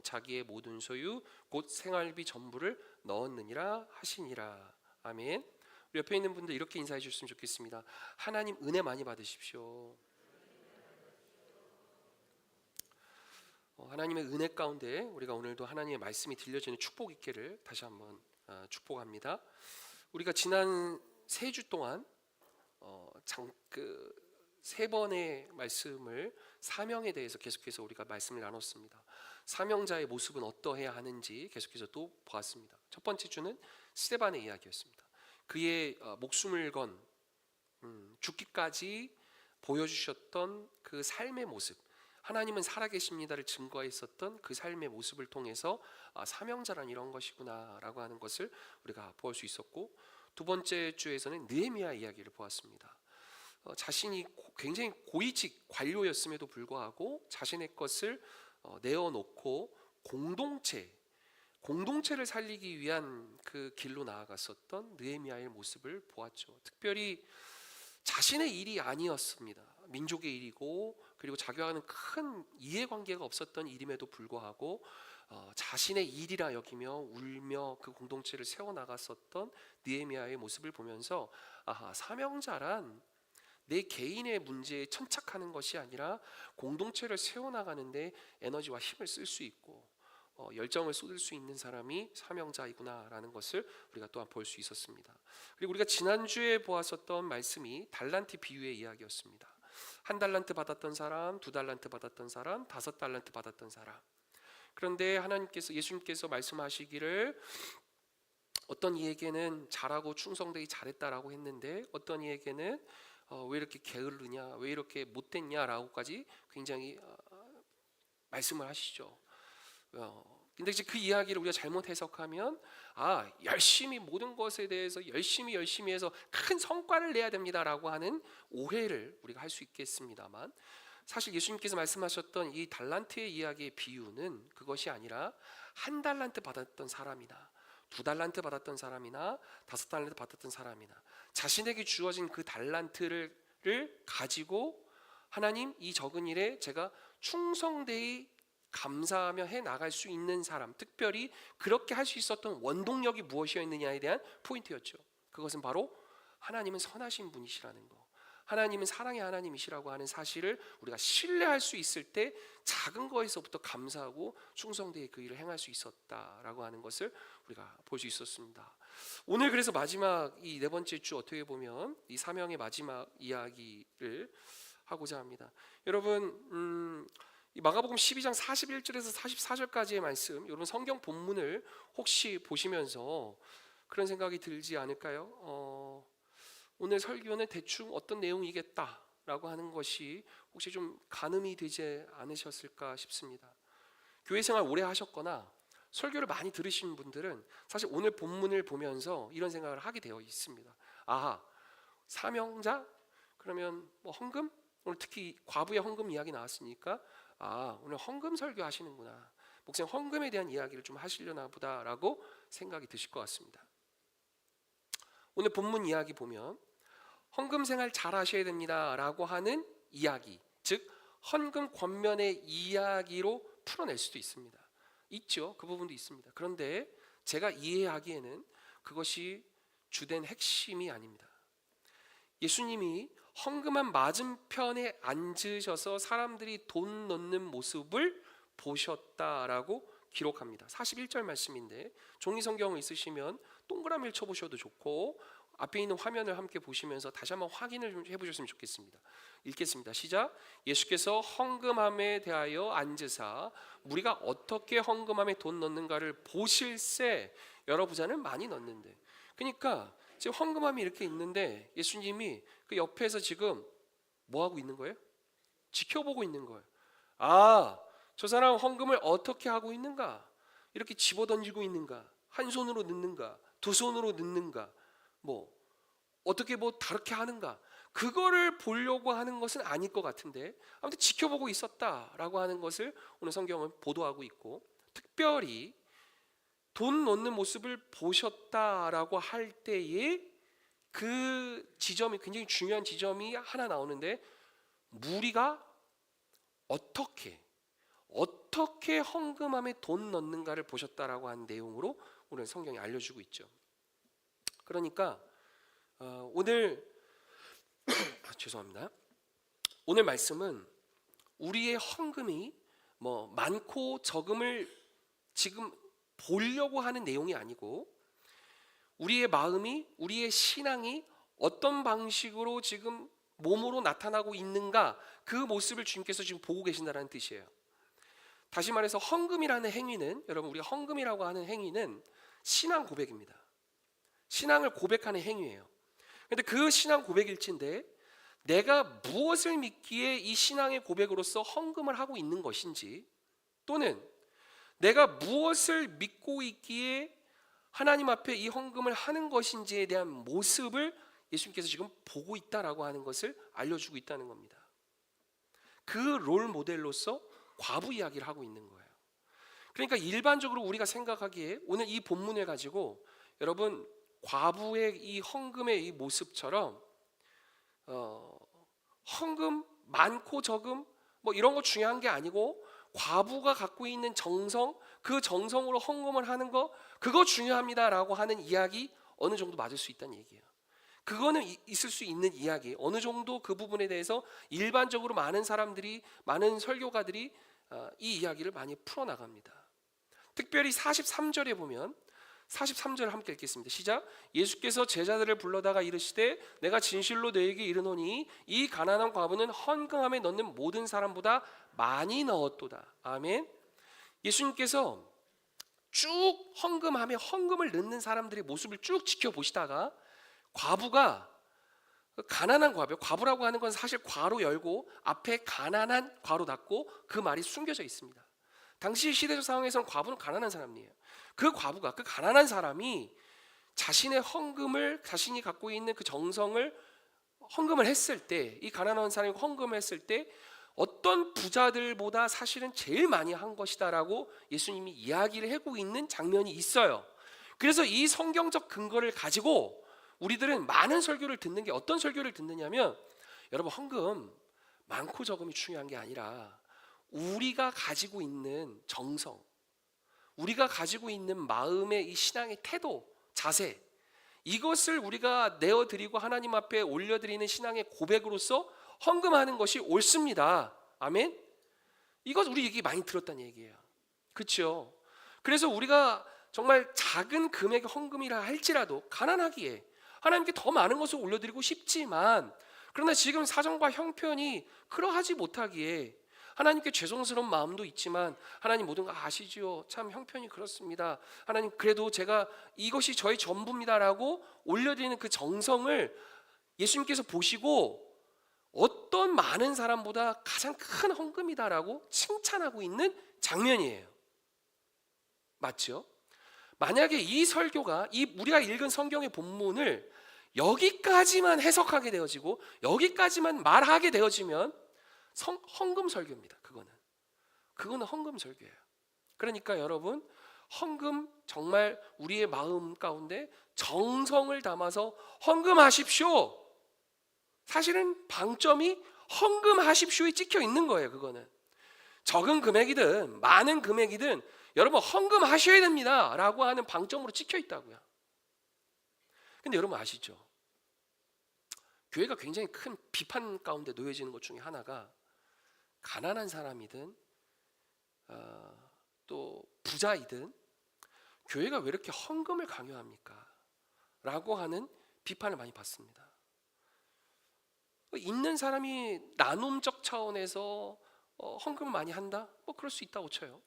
자기의 모든 소유 곧 생활비 전부를 넣었느니라 하시니라. 아멘. 우리 옆에 있는 분들 이렇게 인사해 주셨으면 좋겠습니다. 하나님 은혜 많이 받으십시오. 하나님의 은혜 가운데 우리가 오늘도 하나님의 말씀이 들려지는 축복 있기를 다시 한번 축복합니다. 우리가 지난 3주 동안 세 번의 말씀을 사명에 대해서 계속해서 우리가 말씀을 나눴습니다. 사명자의 모습은 어떠해야 하는지 계속해서 또 보았습니다. 첫 번째 주는 스데반의 이야기였습니다. 그의 목숨을 건 죽기까지 보여주셨던 그 삶의 모습, 하나님은 살아계십니다를 증거했었던 그 삶의 모습을 통해서 사명자란 이런 것이구나 라고 하는 것을 우리가 볼 수 있었고, 두 번째 주에서는 느헤미야 이야기를 보았습니다. 자신이 굉장히 고위직 관료였음에도 불구하고 자신의 것을 내어놓고 공동체를 살리기 위한 그 길로 나아갔었던 느헤미야의 모습을 보았죠. 특별히 자신의 일이 아니었습니다. 민족의 일이고, 그리고 자기와는 큰 이해관계가 없었던 일임에도 불구하고 자신의 일이라 여기며 울며 그 공동체를 세워나갔었던 느헤미야의 모습을 보면서 사명자란 내 개인의 문제에 천착하는 것이 아니라 공동체를 세워나가는데 에너지와 힘을 쓸 수 있고 열정을 쏟을 수 있는 사람이 사명자이구나라는 것을 우리가 또한 볼 수 있었습니다. 그리고 우리가 지난주에 보았었던 말씀이 달란트 비유의 이야기였습니다. 1달란트 받았던 사람, 2달란트 받았던 사람, 5달란트 받았던 사람. 그런데 예수님께서 말씀하시기를 어떤 이에게는 잘하고 충성되기 잘했다라고 했는데 어떤 이에게는 왜 이렇게 게으르냐, 왜 이렇게 못됐냐라고까지 굉장히 말씀을 하시죠. 근데 이제 그 이야기를 우리가 잘못 해석하면 열심히 모든 것에 대해서 열심히 해서 큰 성과를 내야 됩니다라고 하는 오해를 우리가 할 수 있겠습니다만, 사실 예수님께서 말씀하셨던 이 달란트의 이야기의 비유는 그것이 아니라 1달란트 받았던 사람이나 2달란트 받았던 사람이나 5달란트 받았던 사람이나 자신에게 주어진 그 달란트를 가지고 하나님, 이 적은 일에 제가 충성되이 감사하며 해 나갈 수 있는 사람, 특별히 그렇게 할 수 있었던 원동력이 무엇이었느냐에 대한 포인트였죠. 그것은 바로 하나님은 선하신 분이시라는 거, 하나님은 사랑의 하나님이시라고 하는 사실을 우리가 신뢰할 수 있을 때 작은 거에서부터 감사하고 충성되이 그 일을 행할 수 있었다라고 하는 것을 우리가 볼 수 있었습니다. 오늘 그래서 마지막 이 4번째 주 어떻게 보면 이 사명의 마지막 이야기를 하고자 합니다. 여러분, 이 마가복음 12장 41절에서 44절까지의 말씀, 여러분 성경 본문을 혹시 보시면서 그런 생각이 들지 않을까요? 오늘 설교는 대충 어떤 내용이겠다라고 하는 것이 혹시 좀 가늠이 되지 않으셨을까 싶습니다. 교회 생활 오래 하셨거나 설교를 많이 들으신 분들은 사실 오늘 본문을 보면서 이런 생각을 하게 되어 있습니다. 사명자? 그러면 뭐 헌금? 오늘 특히 과부의 헌금 이야기 나왔으니까 오늘 헌금 설교 하시는구나, 목사님 헌금에 대한 이야기를 좀 하시려나 보다라고 생각이 드실 것 같습니다. 오늘 본문 이야기 보면 헌금 생활 잘 하셔야 됩니다 라고 하는 이야기, 즉 헌금 권면의 이야기로 풀어낼 수도 있죠. 그 부분도 있습니다. 그런데 제가 이해하기에는 그것이 주된 핵심이 아닙니다. 예수님이 헌금한 맞은편에 앉으셔서 사람들이 돈 넣는 모습을 보셨다라고 기록합니다. 41절 말씀인데 종이 성경을 있으시면 동그라미를 쳐보셔도 좋고 앞에 있는 화면을 함께 보시면서 다시 한번 확인을 좀 해보셨으면 좋겠습니다. 읽겠습니다. 시작. 예수께서 헌금함에 대하여 앉으사 우리가 어떻게 헌금함에 돈 넣는가를 보실세. 여러 부자는 많이 넣는데, 그러니까 지금 헌금함이 이렇게 있는데 예수님이 그 옆에서 지금 뭐 하고 있는 거예요? 지켜보고 있는 거예요. 저 사람 헌금을 어떻게 하고 있는가? 이렇게 집어던지고 있는가? 한 손으로 넣는가? 두 손으로 넣는가? 어떻게 다르게 하는가? 그거를 보려고 하는 것은 아닐 것 같은데 아무튼 지켜보고 있었다라고 하는 것을 오늘 성경은 보도하고 있고, 특별히 돈 넣는 모습을 보셨다라고 할 때에 그 지점이 굉장히 중요한 지점이 하나 나오는데, 무리가 어떻게 어떻게 헌금함에 돈 넣는가를 보셨다라고 하는 내용으로 오늘 성경이 알려주고 있죠. 그러니까 오늘 죄송합니다. 오늘 말씀은 우리의 헌금이 뭐 많고 적음을 지금 보려고 하는 내용이 아니고, 우리의 마음이, 우리의 신앙이 어떤 방식으로 지금 몸으로 나타나고 있는가, 그 모습을 주님께서 지금 보고 계신다는 뜻이에요. 다시 말해서 헌금이라는 행위는, 여러분, 우리가 헌금이라고 하는 행위는 신앙 고백입니다. 신앙을 고백하는 행위예요. 그런데 그 신앙 고백일진데, 내가 무엇을 믿기에 이 신앙의 고백으로서 헌금을 하고 있는 것인지, 또는 내가 무엇을 믿고 있기에 하나님 앞에 이 헌금을 하는 것인지에 대한 모습을 예수님께서 지금 보고 있다라고 하는 것을 알려주고 있다는 겁니다. 그 롤 모델로서 과부 이야기를 하고 있는 거예요. 그러니까 일반적으로 우리가 생각하기에 오늘 이 본문을 가지고 여러분, 과부의 이 헌금의 이 모습처럼 헌금 많고 적음 뭐 이런 거 중요한 게 아니고, 과부가 갖고 있는 정성, 그 정성으로 헌금을 하는 거, 그거 중요합니다라고 하는 이야기 어느 정도 맞을 수 있다는 얘기예요. 그거는 있을 수 있는 이야기, 어느 정도 그 부분에 대해서 일반적으로 많은 사람들이, 많은 설교가들이 이 이야기를 많이 풀어나갑니다. 특별히 43절에 보면, 43절을 함께 읽겠습니다. 시작. 예수께서 제자들을 불러다가 이르시되 내가 진실로 너에게 이르노니 이 가난한 과부는 헌금함에 넣는 모든 사람보다 많이 넣었도다. 아멘. 예수님께서 쭉 헌금함에 헌금을 넣는 사람들의 모습을 쭉 지켜보시다가, 과부가, 가난한 과부, 과부라고 하는 건 사실 괄호 열고 앞에 가난한 괄호 닫고 그 말이 숨겨져 있습니다. 당시 시대적 상황에서는 과부는 가난한 사람이에요. 그 과부가, 그 가난한 사람이 자신의 헌금을, 자신이 갖고 있는 그 정성을 헌금을 했을 때, 이 가난한 사람이 헌금을 했을 때 어떤 부자들보다 사실은 제일 많이 한 것이다라고 예수님이 이야기를 하고 있는 장면이 있어요. 그래서 이 성경적 근거를 가지고 우리들은 많은 설교를 듣는 게, 어떤 설교를 듣느냐면, 여러분, 헌금 많고 적음이 중요한 게 아니라 우리가 가지고 있는 정성, 우리가 가지고 있는 마음의 이 신앙의 태도, 자세, 이것을 우리가 내어드리고 하나님 앞에 올려드리는 신앙의 고백으로서 헌금하는 것이 옳습니다. 아멘. 이것 우리 얘기 많이 들었다는 얘기예요. 그렇죠? 그래서 우리가 정말 작은 금액의 헌금이라 할지라도 가난하기에 하나님께 더 많은 것을 올려드리고 싶지만, 그러나 지금 사정과 형편이 그러하지 못하기에 하나님께 죄송스러운 마음도 있지만, 하나님 모든 거 아시지요? 참 형편이 그렇습니다. 하나님, 그래도 제가 이것이 저의 전부입니다라고 올려드리는 그 정성을 예수님께서 보시고 어떤 많은 사람보다 가장 큰 헌금이다라고 칭찬하고 있는 장면이에요. 맞죠? 만약에 이 설교가, 이 우리가 읽은 성경의 본문을 여기까지만 해석하게 되어지고 여기까지만 말하게 되어지면 헌금 설교입니다. 그거는 헌금 설교예요. 그러니까 여러분, 헌금 정말 우리의 마음 가운데 정성을 담아서 헌금하십시오. 사실은 방점이 헌금하십시오에 찍혀 있는 거예요. 그거는 적은 금액이든 많은 금액이든 여러분 헌금하셔야 됩니다 라고 하는 방점으로 찍혀 있다고요. 근데 여러분 아시죠? 교회가 굉장히 큰 비판 가운데 놓여지는 것 중에 하나가, 가난한 사람이든 또 부자이든 교회가 왜 이렇게 헌금을 강요합니까? 라고 하는 비판을 많이 받습니다. 있는 사람이 나눔적 차원에서 헌금을 많이 한다? 뭐 그럴 수 있다고 쳐요.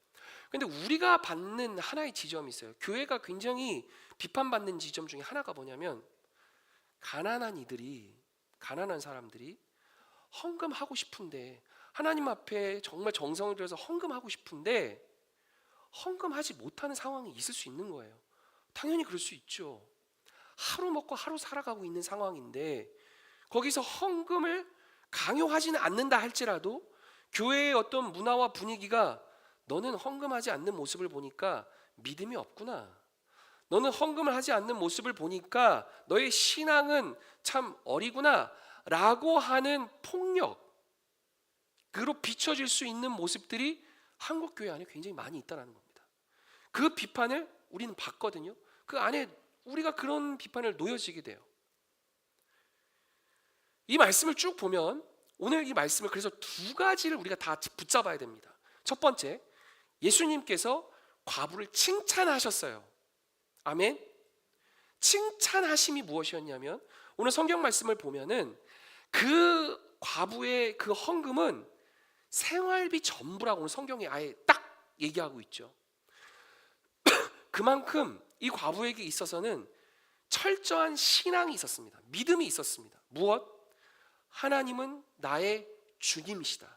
근데 우리가 받는 하나의 지점이 있어요. 교회가 굉장히 비판받는 지점 중에 하나가 뭐냐면, 가난한 사람들이 헌금하고 싶은데, 하나님 앞에 정말 정성을 들여서 헌금하고 싶은데 헌금하지 못하는 상황이 있을 수 있는 거예요. 당연히 그럴 수 있죠. 하루 먹고 하루 살아가고 있는 상황인데 거기서 헌금을 강요하지는 않는다 할지라도 교회의 어떤 문화와 분위기가, 너는 헌금하지 않는 모습을 보니까 믿음이 없구나, 너는 헌금을 하지 않는 모습을 보니까 너의 신앙은 참 어리구나 라고 하는 폭력으로 비춰질 수 있는 모습들이 한국 교회 안에 굉장히 많이 있다는 겁니다. 그 비판을 우리는 받거든요. 그 안에 우리가 그런 비판을 놓여지게 돼요. 이 말씀을 쭉 보면 오늘 이 말씀을 그래서 두 가지를 우리가 다 붙잡아야 됩니다. 첫 번째, 예수님께서 과부를 칭찬하셨어요. 아멘. 칭찬하심이 무엇이었냐면 오늘 성경 말씀을 보면은 그 과부의 그 헌금은 생활비 전부라고 오늘 성경이 아예 딱 얘기하고 있죠. 그만큼 이 과부에게 있어서는 철저한 신앙이 있었습니다. 믿음이 있었습니다. 무엇? 하나님은 나의 주님이시다.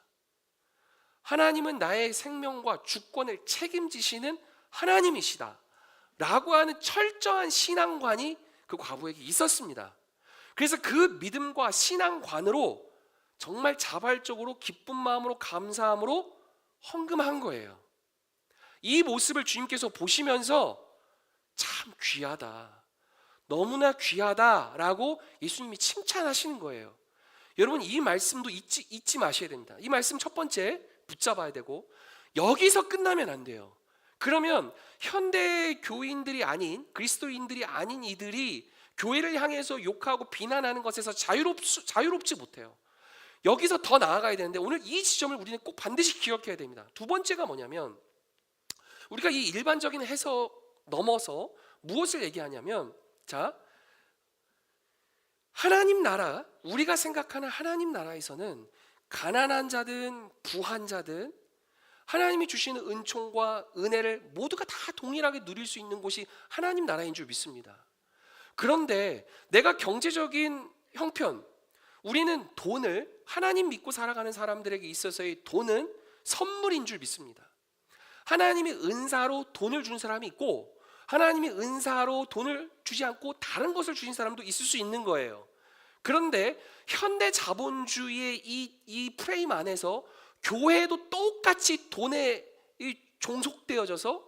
하나님은 나의 생명과 주권을 책임지시는 하나님이시다 라고 하는 철저한 신앙관이 그 과부에게 있었습니다. 그래서 그 믿음과 신앙관으로 정말 자발적으로 기쁜 마음으로 감사함으로 헌금한 거예요. 이 모습을 주님께서 보시면서 참 귀하다, 너무나 귀하다라고 예수님이 칭찬하시는 거예요. 여러분, 이 말씀도 잊지 마셔야 됩니다. 이 말씀 첫 번째 붙잡아야 되고, 여기서 끝나면 안 돼요. 그러면 현대 교인들이 아닌, 그리스도인들이 아닌 이들이 교회를 향해서 욕하고 비난하는 것에서 자유롭지 못해요. 여기서 더 나아가야 되는데 오늘 이 지점을 우리는 꼭 반드시 기억해야 됩니다. 두 번째가 뭐냐면, 우리가 이 일반적인 해석 넘어서 무엇을 얘기하냐면, 자, 하나님 나라, 우리가 생각하는 하나님 나라에서는 가난한 자든 부한 자든 하나님이 주시는 은총과 은혜를 모두가 다 동일하게 누릴 수 있는 곳이 하나님 나라인 줄 믿습니다. 그런데 내가 경제적인 형편, 우리는 돈을, 하나님 믿고 살아가는 사람들에게 있어서의 돈은 선물인 줄 믿습니다. 하나님이 은사로 돈을 준 사람이 있고, 하나님이 은사로 돈을 주지 않고 다른 것을 주신 사람도 있을 수 있는 거예요. 그런데 현대 자본주의의 이 프레임 안에서 교회도 똑같이 돈에 종속되어져서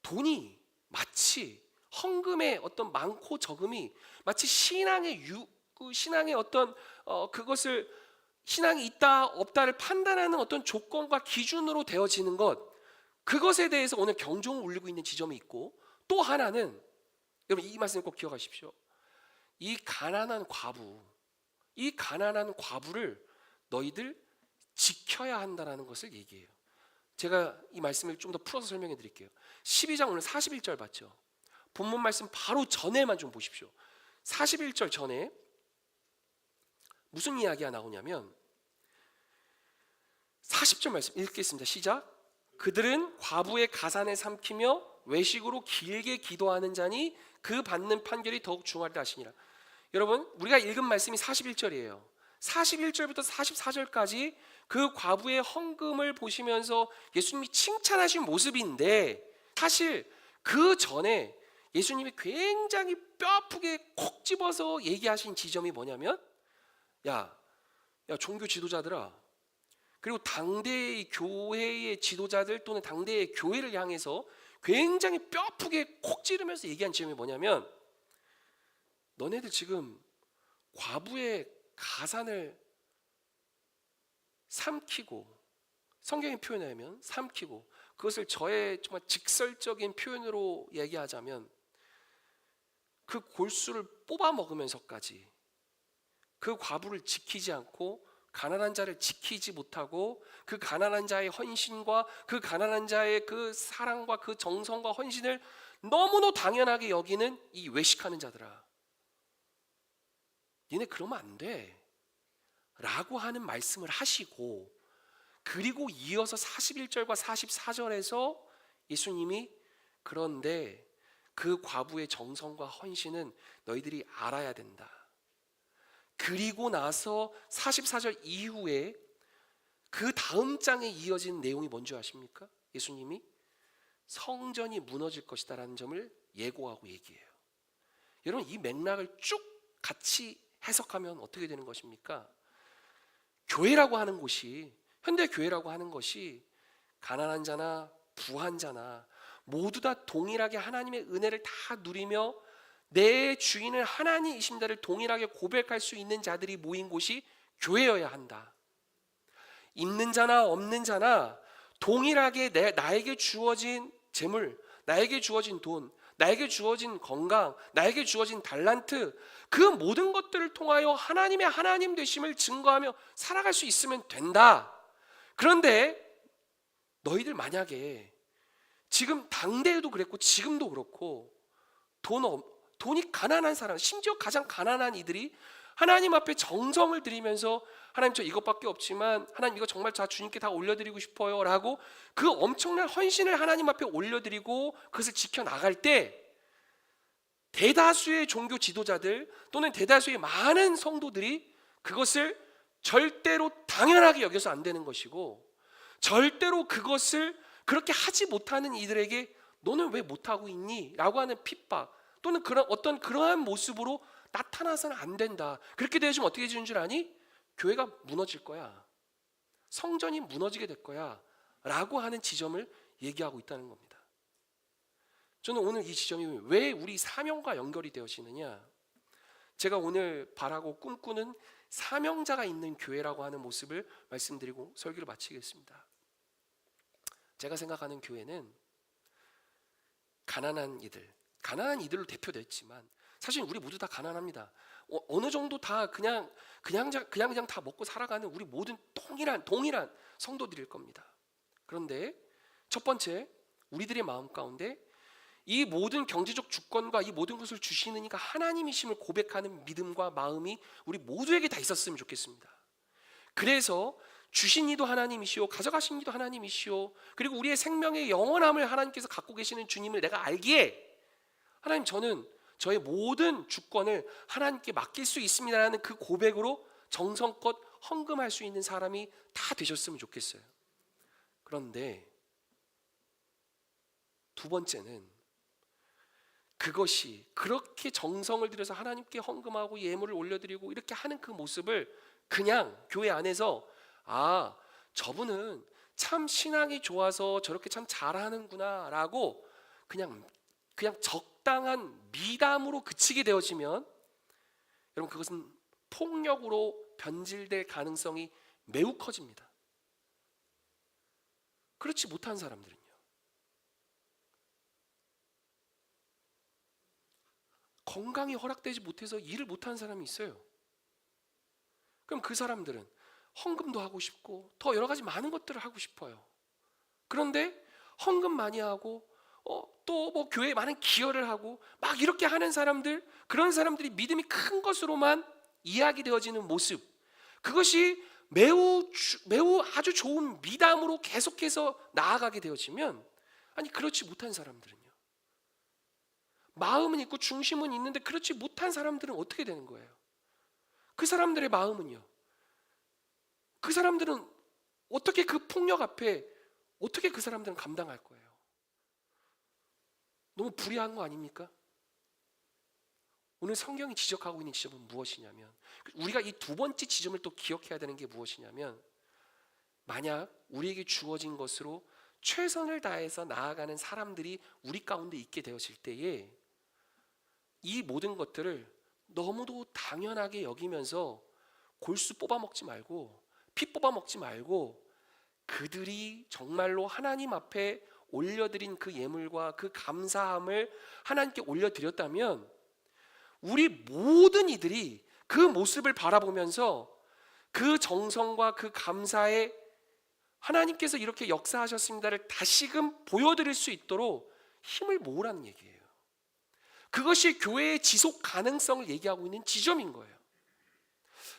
돈이 마치 헌금의 어떤 많고 적음이 마치 신앙의 어떤 그것을 신앙이 있다 없다를 판단하는 어떤 조건과 기준으로 되어지는 것, 그것에 대해서 오늘 경종을 울리고 있는 지점이 있고, 또 하나는 여러분 이 말씀을 꼭 기억하십시오. 이 가난한 과부를 너희들 지켜야 한다는 것을 얘기해요. 제가 이 말씀을 좀 더 풀어서 설명해 드릴게요. 12장 오늘 41절 봤죠? 본문 말씀 바로 전에만 좀 보십시오. 41절 전에 무슨 이야기가 나오냐면 40절 말씀 읽겠습니다. 시작. 그들은 과부의 가산에 삼키며 외식으로 길게 기도하는 자니 그 받는 판결이 더욱 중하리라 하시니라. 여러분, 우리가 읽은 말씀이 41절이에요. 41절부터 44절까지 그 과부의 헌금을 보시면서 예수님이 칭찬하신 모습인데, 사실 그 전에 예수님이 굉장히 뼈 아프게 콕 집어서 얘기하신 지점이 뭐냐면, 야 종교 지도자들아, 그리고 당대의 교회의 지도자들 또는 당대의 교회를 향해서 굉장히 뼈 아프게 콕 찌르면서 얘기한 지점이 뭐냐면, 너네들 지금 과부의 가산을 삼키고, 성경의 표현에 하면 삼키고, 그것을 저의 정말 직설적인 표현으로 얘기하자면 그 골수를 뽑아 먹으면서까지 그 과부를 지키지 않고 가난한 자를 지키지 못하고 그 가난한 자의 헌신과 그 가난한 자의 그 사랑과 그 정성과 헌신을 너무나 당연하게 여기는 이 외식하는 자들아, 니네 그러면 안 돼 라고 하는 말씀을 하시고, 그리고 이어서 41절과 44절에서 예수님이 그런데 그 과부의 정성과 헌신은 너희들이 알아야 된다. 그리고 나서 44절 이후에 그 다음 장에 이어진 내용이 뭔지 아십니까? 예수님이 성전이 무너질 것이다 라는 점을 예고하고 얘기해요. 여러분, 이 맥락을 쭉 같이 해석하면 어떻게 되는 것입니까? 교회라고 하는 곳이, 현대 교회라고 하는 것이 가난한 자나 부한 자나 모두 다 동일하게 하나님의 은혜를 다 누리며 내 주인은 하나님이신다를 동일하게 고백할 수 있는 자들이 모인 곳이 교회여야 한다. 있는 자나 없는 자나 동일하게 나에게 주어진 재물, 나에게 주어진 돈, 나에게 주어진 건강, 나에게 주어진 달란트, 그 모든 것들을 통하여 하나님의 하나님 되심을 증거하며 살아갈 수 있으면 된다. 그런데 너희들 만약에 지금 당대에도 그랬고 지금도 그렇고 돈이 가난한 사람, 심지어 가장 가난한 이들이 하나님 앞에 정성을 들이면서 하나님 저 이것밖에 없지만 하나님 이거 정말 다 주님께 다 올려드리고 싶어요 라고 그 엄청난 헌신을 하나님 앞에 올려드리고 그것을 지켜나갈 때 대다수의 종교 지도자들 또는 대다수의 많은 성도들이 그것을 절대로 당연하게 여겨서 안 되는 것이고, 절대로 그것을 그렇게 하지 못하는 이들에게 너는 왜 못하고 있니? 라고 하는 핍박 또는 그러한 모습으로 나타나서는 안 된다. 그렇게 되어지면 어떻게 되는 줄 아니? 교회가 무너질 거야, 성전이 무너지게 될 거야 라고 하는 지점을 얘기하고 있다는 겁니다. 저는 오늘 이 지점이 왜 우리 사명과 연결이 되어지느냐, 제가 오늘 바라고 꿈꾸는 사명자가 있는 교회라고 하는 모습을 말씀드리고 설교를 마치겠습니다. 제가 생각하는 교회는 가난한 이들로 대표됐지만 사실 우리 모두 다 가난합니다. 어느 정도 다 그냥 다 먹고 살아가는 우리 모든 동일한 성도들일 겁니다. 그런데 첫 번째, 우리들의 마음 가운데 이 모든 경제적 주권과 이 모든 것을 주시는 이가 하나님이심을 고백하는 믿음과 마음이 우리 모두에게 다 있었으면 좋겠습니다. 그래서 주신 이도 하나님이시오, 가져가신 이도 하나님이시오, 그리고 우리의 생명의 영원함을 하나님께서 갖고 계시는 주님을 내가 알기에 하나님, 저는 저의 모든 주권을 하나님께 맡길 수 있습니다라는 그 고백으로 정성껏 헌금할 수 있는 사람이 다 되셨으면 좋겠어요. 그런데 두 번째는 그것이 그렇게 정성을 들여서 하나님께 헌금하고 예물을 올려드리고 이렇게 하는 그 모습을 그냥 교회 안에서 저분은 참 신앙이 좋아서 저렇게 참 잘하는구나 라고 그냥 적당한 미담으로 그치게 되어지면 여러분, 그것은 폭력으로 변질될 가능성이 매우 커집니다. 그렇지 못한 사람들은요, 건강이 허락되지 못해서 일을 못하는 사람이 있어요. 그럼 그 사람들은 헌금도 하고 싶고 더 여러 가지 많은 것들을 하고 싶어요. 그런데 헌금 많이 하고 또 뭐 교회에 많은 기여를 하고 막 이렇게 하는 사람들, 그런 사람들이 믿음이 큰 것으로만 이야기되어지는 모습, 그것이 매우 아주 좋은 미담으로 계속해서 나아가게 되어지면, 아니 그렇지 못한 사람들은요, 마음은 있고 중심은 있는데 그렇지 못한 사람들은 어떻게 되는 거예요? 그 사람들의 마음은요, 그 사람들은 어떻게 그 폭력 앞에 어떻게 그 사람들은 감당할 거예요? 너무 불의한 거 아닙니까? 오늘 성경이 지적하고 있는 지점은 무엇이냐면, 우리가 이 두 번째 지점을 또 기억해야 되는 게 무엇이냐면, 만약 우리에게 주어진 것으로 최선을 다해서 나아가는 사람들이 우리 가운데 있게 되었을 때에 이 모든 것들을 너무도 당연하게 여기면서 골수 뽑아먹지 말고 피 뽑아먹지 말고 그들이 정말로 하나님 앞에 올려드린 그 예물과 그 감사함을 하나님께 올려드렸다면 우리 모든 이들이 그 모습을 바라보면서 그 정성과 그 감사에 하나님께서 이렇게 역사하셨습니다를 다시금 보여드릴 수 있도록 힘을 모으라는 얘기예요. 그것이 교회의 지속 가능성을 얘기하고 있는 지점인 거예요.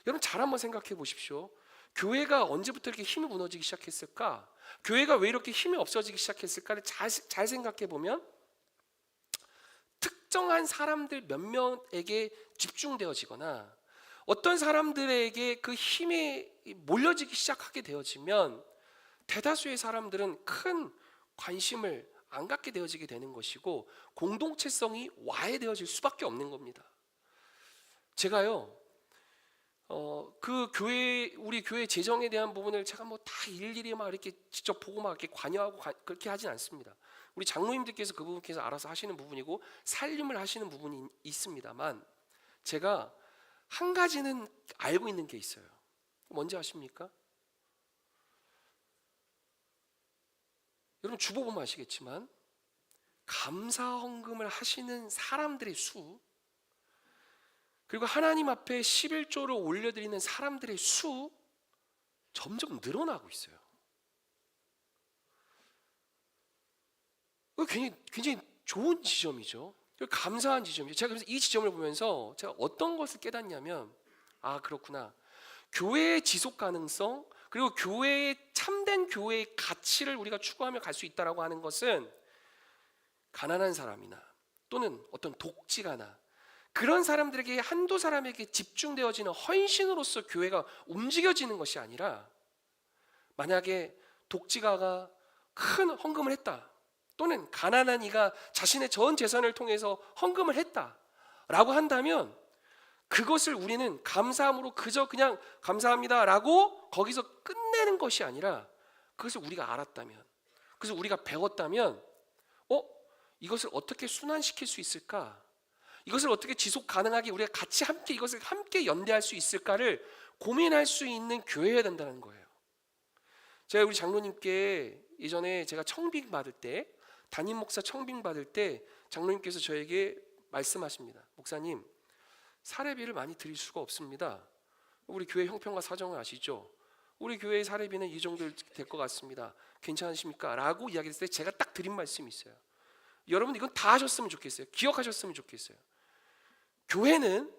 여러분, 잘 한번 생각해 보십시오. 교회가 언제부터 이렇게 힘이 무너지기 시작했을까? 교회가 왜 이렇게 힘이 없어지기 시작했을까를 잘 생각해 보면 특정한 사람들 몇 명에게 집중되어지거나 어떤 사람들에게 그 힘이 몰려지기 시작하게 되어지면 대다수의 사람들은 큰 관심을 안 갖게 되어지게 되는 것이고 공동체성이 와해되어질 수밖에 없는 겁니다. 제가요, 우리 교회 재정에 대한 부분을 제가 뭐 다 일일이 막 이렇게 직접 보고 막 이렇게 관여하고 그렇게 하진 않습니다. 우리 장로님들께서 그 부분께서 알아서 하시는 부분이고 살림을 하시는 부분이 있습니다만, 제가 한 가지는 알고 있는 게 있어요. 뭔지 아십니까? 여러분 주보 보면 아시겠지만 감사 헌금을 하시는 사람들의 수, 그리고 하나님 앞에 11조를 올려드리는 사람들의 수 점점 늘어나고 있어요. 굉장히 좋은 지점이죠. 감사한 지점이죠. 제가 그래서 이 지점을 보면서 제가 어떤 것을 깨닫냐면, 아 그렇구나, 교회의 지속 가능성, 그리고 교회의 참된 교회의 가치를 우리가 추구하며 갈 수 있다라고 하는 것은 가난한 사람이나 또는 어떤 독지가나 그런 사람들에게, 한두 사람에게 집중되어지는 헌신으로서 교회가 움직여지는 것이 아니라, 만약에 독지가가 큰 헌금을 했다, 또는 가난한 이가 자신의 전 재산을 통해서 헌금을 했다라고 한다면 그것을 우리는 감사함으로 그저 그냥 감사합니다라고 거기서 끝내는 것이 아니라, 그것을 우리가 알았다면, 그것을 우리가 배웠다면 이것을 어떻게 순환시킬 수 있을까? 이것을 어떻게 지속 가능하게 우리가 같이 함께 이것을 함께 연대할 수 있을까를 고민할 수 있는 교회여야 된다는 거예요. 제가 우리 장로님께 예전에 제가 청빙 받을 때, 담임 목사 청빙 받을 때 장로님께서 저에게 말씀하십니다. 목사님, 사례비를 많이 드릴 수가 없습니다. 우리 교회 형편과 사정을 아시죠? 우리 교회의 사례비는 이 정도 될 것 같습니다. 괜찮으십니까? 라고 이야기했을 때 제가 딱 드린 말씀이 있어요. 여러분 이건 다 하셨으면 좋겠어요. 기억하셨으면 좋겠어요. 교회는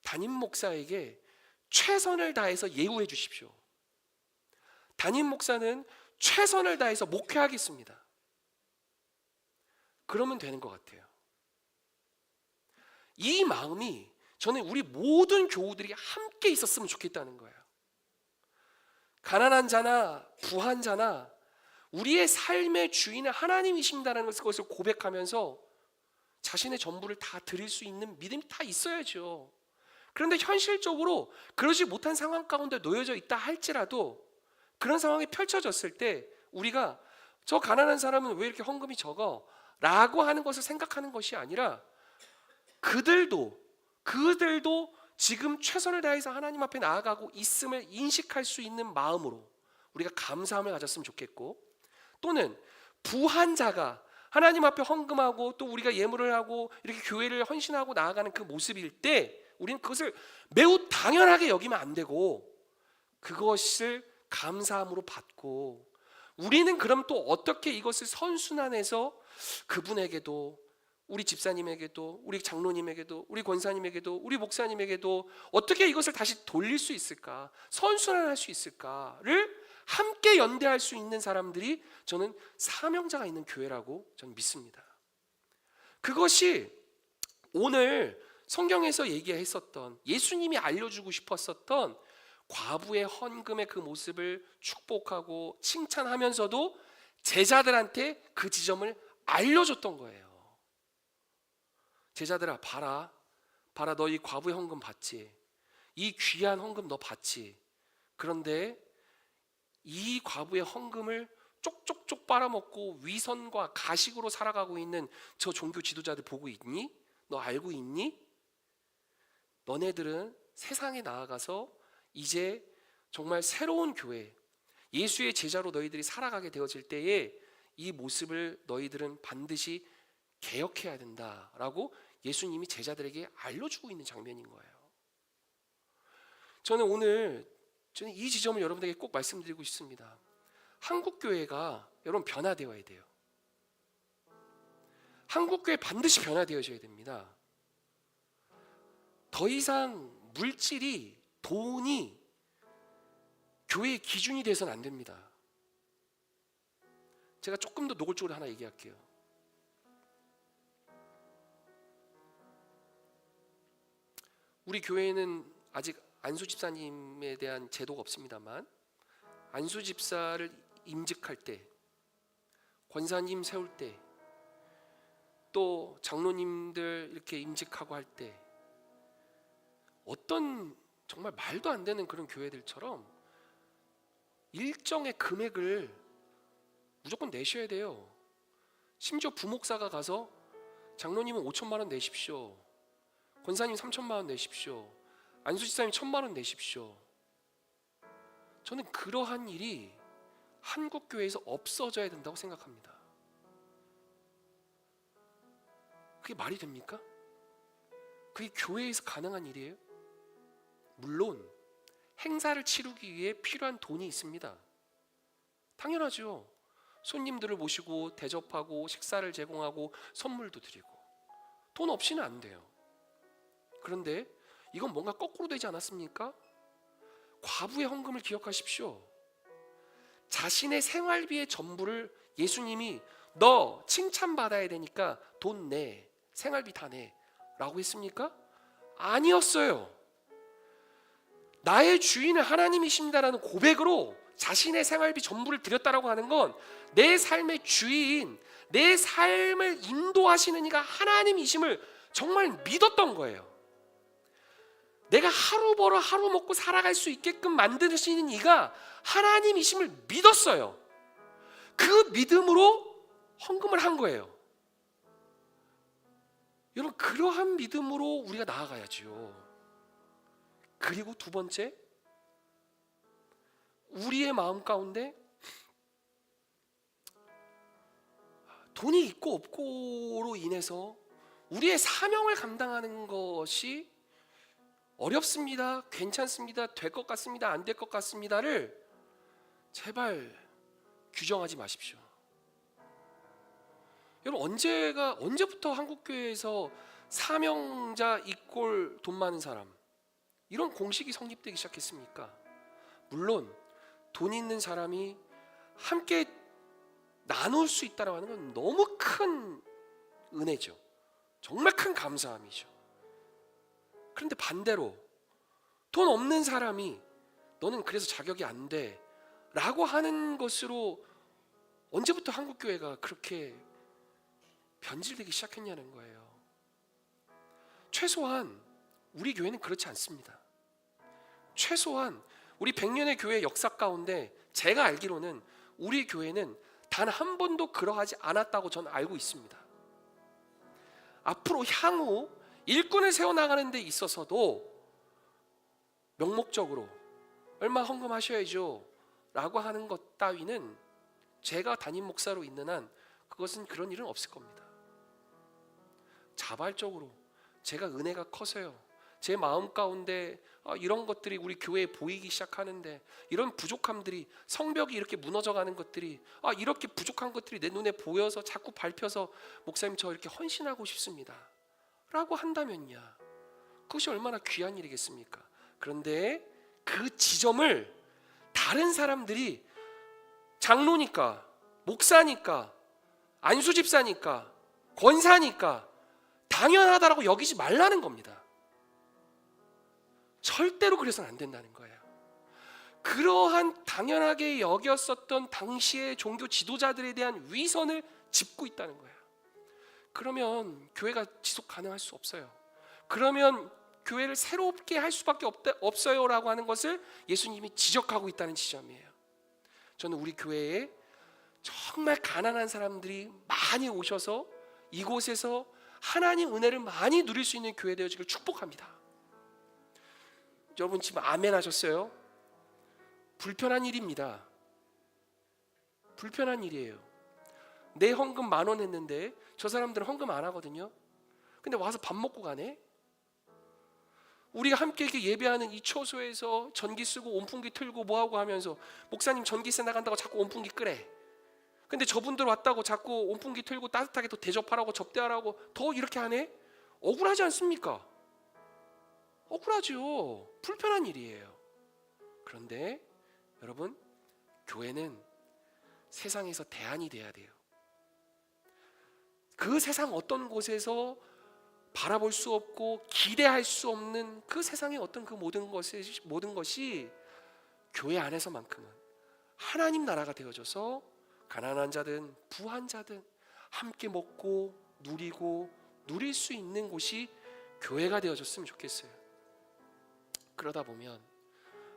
담임 목사에게 최선을 다해서 예우해 주십시오. 담임 목사는 최선을 다해서 목회하겠습니다. 그러면 되는 것 같아요. 이 마음이 저는 우리 모든 교우들이 함께 있었으면 좋겠다는 거예요. 가난한 자나 부한 자나 우리의 삶의 주인은 하나님이신다는 것을 고백하면서 자신의 전부를 다 드릴 수 있는 믿음이 다 있어야죠. 그런데 현실적으로 그러지 못한 상황 가운데 놓여져 있다 할지라도, 그런 상황이 펼쳐졌을 때 우리가 저 가난한 사람은 왜 이렇게 헌금이 적어? 라고 하는 것을 생각하는 것이 아니라, 그들도 지금 최선을 다해서 하나님 앞에 나아가고 있음을 인식할 수 있는 마음으로 우리가 감사함을 가졌으면 좋겠고, 또는 부한 자가 하나님 앞에 헌금하고 또 우리가 예물을 하고 이렇게 교회를 헌신하고 나아가는 그 모습일 때 우리는 그것을 매우 당연하게 여기면 안 되고, 그것을 감사함으로 받고, 우리는 그럼 또 어떻게 이것을 선순환해서 그분에게도, 우리 집사님에게도, 우리 장로님에게도, 우리 권사님에게도, 우리 목사님에게도 어떻게 이것을 다시 돌릴 수 있을까, 선순환할 수 있을까를 함께 연대할 수 있는 사람들이 저는 사명자가 있는 교회라고 저는 믿습니다. 그것이 오늘 성경에서 얘기했었던, 예수님이 알려주고 싶었었던 과부의 헌금의 그 모습을 축복하고 칭찬하면서도 제자들한테 그 지점을 알려줬던 거예요. 제자들아, 봐라 너 이 과부의 헌금 받지? 이 귀한 헌금 너 받지? 그런데 이 과부의 헌금을 쪽쪽쪽 빨아먹고 위선과 가식으로 살아가고 있는 저 종교 지도자들 보고 있니? 너 알고 있니? 너네들은 세상에 나아가서 이제 정말 새로운 교회, 예수의 제자로 너희들이 살아가게 되어질 때에 이 모습을 너희들은 반드시 개혁해야 된다라고 예수님이 제자들에게 알려주고 있는 장면인 거예요. 저는 이 지점을 여러분들에게 꼭 말씀드리고 싶습니다. 한국 교회가 여러분 변화되어야 돼요. 한국 교회 반드시 변화되어져야 됩니다. 더 이상 물질이, 돈이 교회의 기준이 돼서는 안 됩니다. 제가 조금 더 노골적으로 하나 얘기할게요. 우리 교회는 아직 안수 집사님에 대한 제도가 없습니다만, 안수 집사를 임직할 때, 권사님 세울 때, 또 장로님들 이렇게 임직하고 할 때, 어떤 정말 말도 안 되는 그런 교회들처럼 일정의 금액을 무조건 내셔야 돼요. 심지어 부목사가 가서 장로님은 5천만 원 내십시오, 권사님 3천만 원 내십시오, 안수집사님 1,000만 원 내십시오. 저는 그러한 일이 한국 교회에서 없어져야 된다고 생각합니다. 그게 말이 됩니까? 그게 교회에서 가능한 일이에요? 물론 행사를 치르기 위해 필요한 돈이 있습니다. 당연하죠. 손님들을 모시고 대접하고 식사를 제공하고 선물도 드리고 돈 없이는 안 돼요. 그런데 이건 뭔가 거꾸로 되지 않았습니까? 과부의 헌금을 기억하십시오. 자신의 생활비의 전부를 예수님이 너 칭찬받아야 되니까 돈 내, 생활비 다 내 라고 했습니까? 아니었어요. 나의 주인은 하나님이십니다라는 고백으로 자신의 생활비 전부를 드렸다라고 하는 건 내 삶의 주인, 내 삶을 인도하시는 이가 하나님이심을 정말 믿었던 거예요. 내가 하루 벌어 하루 먹고 살아갈 수 있게끔 만드시는 이가 하나님이심을 믿었어요. 그 믿음으로 헌금을 한 거예요. 여러분, 그러한 믿음으로 우리가 나아가야지요. 그리고 두 번째, 우리의 마음 가운데 돈이 있고 없고로 인해서 우리의 사명을 감당하는 것이 어렵습니다, 괜찮습니다, 될 것 같습니다, 안 될 것 같습니다를 제발 규정하지 마십시오. 여러분, 언제부터 한국교회에서 사명자 이꼴 돈 많은 사람 이런 공식이 성립되기 시작했습니까? 물론 돈 있는 사람이 함께 나눌 수 있다고 하는 건 너무 큰 은혜죠. 정말 큰 감사함이죠. 그런데 반대로 돈 없는 사람이 너는 그래서 자격이 안 돼 라고 하는 것으로 언제부터 한국교회가 그렇게 변질되기 시작했냐는 거예요. 최소한 우리 교회는 그렇지 않습니다. 최소한 우리 100년의 교회 역사 가운데 제가 알기로는 우리 교회는 단 한 번도 그러하지 않았다고 저는 알고 있습니다. 앞으로 향후 일꾼을 세워나가는 데 있어서도 명목적으로 얼마 헌금하셔야죠 라고 하는 것 따위는 제가 담임 목사로 있는 한 그것은 그런 일은 없을 겁니다. 자발적으로 제가 은혜가 커서요, 제 마음 가운데 이런 것들이 우리 교회에 보이기 시작하는데, 이런 부족함들이, 성벽이 이렇게 무너져가는 것들이, 이렇게 부족한 것들이 내 눈에 보여서 자꾸 밟혀서 목사님 저 이렇게 헌신하고 싶습니다 라고 한다면요, 그것이 얼마나 귀한 일이겠습니까? 그런데 그 지점을 다른 사람들이 장로니까, 목사니까, 안수집사니까, 권사니까 당연하다라고 여기지 말라는 겁니다. 절대로 그래서는 안 된다는 거예요. 그러한 당연하게 여겼었던 당시의 종교 지도자들에 대한 위선을 짚고 있다는 거예요. 그러면 교회가 지속 가능할 수 없어요. 그러면 교회를 새롭게 할 수밖에 없어요 라고 하는 것을 예수님이 지적하고 있다는 지점이에요. 저는 우리 교회에 정말 가난한 사람들이 많이 오셔서 이곳에서 하나님 은혜를 많이 누릴 수 있는 교회 되어지길 축복합니다. 여러분 지금 아멘 하셨어요? 불편한 일입니다. 불편한 일이에요. 내 헌금 10,000원 했는데 저 사람들은 헌금 안 하거든요. 근데 와서 밥 먹고 가네. 우리가 함께 이렇게 예배하는 이 처소에서 전기 쓰고 온풍기 틀고 뭐하고 하면서 목사님 전기세 나간다고 자꾸 온풍기 끄래. 근데 저분들 왔다고 자꾸 온풍기 틀고 따뜻하게 더 대접하라고 접대하라고 더 이렇게 하네. 억울하지 않습니까? 억울하죠. 불편한 일이에요. 그런데 여러분, 교회는 세상에서 대안이 돼야 돼요. 그 세상 어떤 곳에서 바라볼 수 없고 기대할 수 없는 그 세상의 어떤 그 모든 것이 교회 안에서만큼은 하나님 나라가 되어져서 가난한 자든 부한 자든 함께 먹고 누리고 누릴 수 있는 곳이 교회가 되어졌으면 좋겠어요. 그러다 보면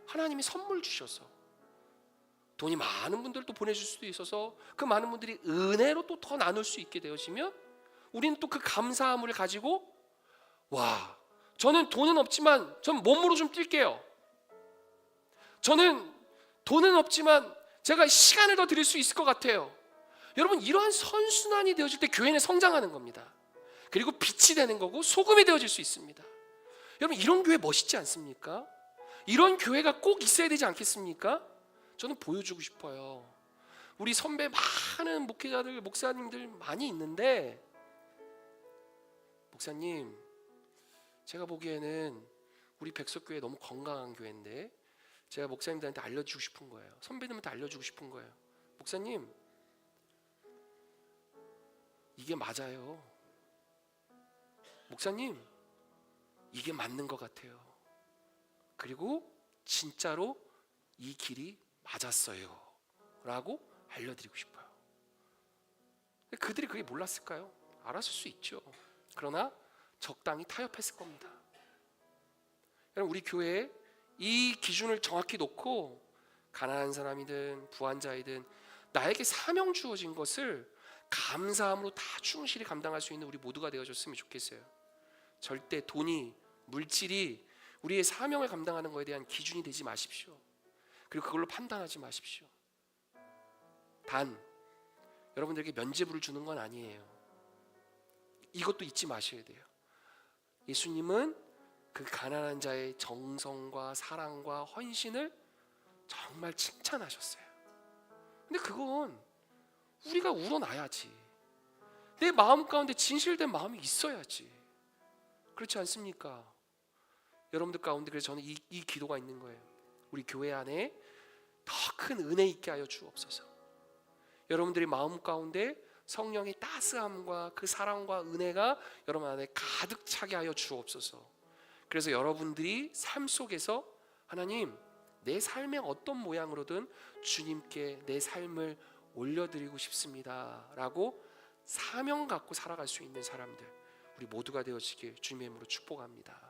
하나님이 선물 주셔서 돈이 많은 분들도 보내줄 수도 있어서 그 많은 분들이 은혜로 또 더 나눌 수 있게 되어지면 우리는 또 그 감사함을 가지고 와, 저는 돈은 없지만 전 몸으로 좀 뛸게요. 저는 돈은 없지만 제가 시간을 더 드릴 수 있을 것 같아요. 여러분, 이러한 선순환이 되어질 때 교회는 성장하는 겁니다. 그리고 빛이 되는 거고 소금이 되어질 수 있습니다. 여러분, 이런 교회 멋있지 않습니까? 이런 교회가 꼭 있어야 되지 않겠습니까? 저는 보여주고 싶어요. 우리 선배 많은 목회자들, 목사님들 많이 있는데, 목사님, 제가 보기에는 우리 백석교회 너무 건강한 교회인데 제가 목사님들한테 알려주고 싶은 거예요. 선배님한테 알려주고 싶은 거예요. 목사님, 이게 맞아요. 목사님, 이게 맞는 것 같아요. 그리고 진짜로 이 길이 맞았어요 라고 알려드리고 싶어요. 그들이 그게 몰랐을까요? 알았을 수 있죠. 그러나 적당히 타협했을 겁니다. 여러분, 우리 교회에 이 기준을 정확히 놓고 가난한 사람이든 부한자이든 나에게 사명 주어진 것을 감사함으로 다 충실히 감당할 수 있는 우리 모두가 되어줬으면 좋겠어요. 절대 돈이, 물질이 우리의 사명을 감당하는 것에 대한 기준이 되지 마십시오. 그리고 그걸로 판단하지 마십시오. 단, 여러분들에게 면죄부를 주는 건 아니에요. 이것도 잊지 마셔야 돼요. 예수님은 그 가난한 자의 정성과 사랑과 헌신을 정말 칭찬하셨어요. 근데 그건 우리가 우러나야지. 내 마음 가운데 진실된 마음이 있어야지. 그렇지 않습니까? 여러분들 가운데 그래서 저는 이 기도가 있는 거예요. 우리 교회 안에 더 큰 은혜 있게 하여 주옵소서. 여러분들의 마음 가운데 성령의 따스함과 그 사랑과 은혜가 여러분 안에 가득 차게 하여 주옵소서. 그래서 여러분들이 삶 속에서 하나님, 내 삶의 어떤 모양으로든 주님께 내 삶을 올려드리고 싶습니다 라고 사명 갖고 살아갈 수 있는 사람들, 우리 모두가 되어지길 주님의 이름으로 축복합니다.